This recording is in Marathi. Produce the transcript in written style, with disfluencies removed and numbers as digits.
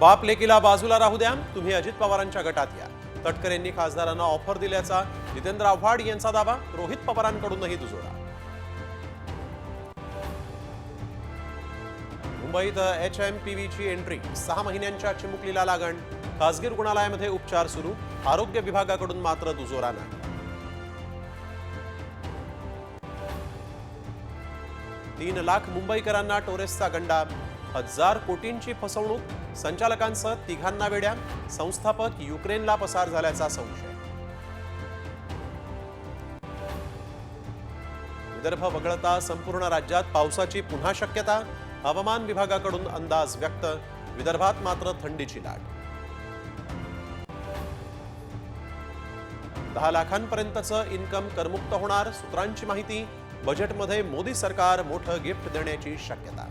बाप लेकीला बाजूला राहू द्या, तुम्ही अजित पवारांच्या गटात या. तटकरेंनी खासदारांना ऑफर दिल्याचा जितेंद्र आव्हाड यांचा दावा. रोहित पवारांकडूनही दुजोरा. मुंबईत HMPVची एंट्री. 6 महिन्यांच्या चिमुकलीला लागण. खासगी रुग्णालयामध्ये उपचार सुरू. आरोग्य विभागाकडून मात्र दुजोरा नाही. 3 लाख मुंबईकरांना टोरेसचा गंडा. 1000 कोटींची फसवणूक. संचालकांसह 3घांना वेड्या. संस्थापक युक्रेनला पसार झाल्याचा संशय. विदर्भ वगळता संपूर्ण राज्यात पावसाची पुन्हा शक्यता. हवामान विभागाकडून अंदाज व्यक्त. विदर्भात मात्र थंडीची लाट. 10 लाखांपर्यंतचं इन्कम करमुक्त होणार. सूत्रांची माहिती. बजेटमध्ये मोदी सरकार मोठं गिफ्ट देण्याची शक्यता.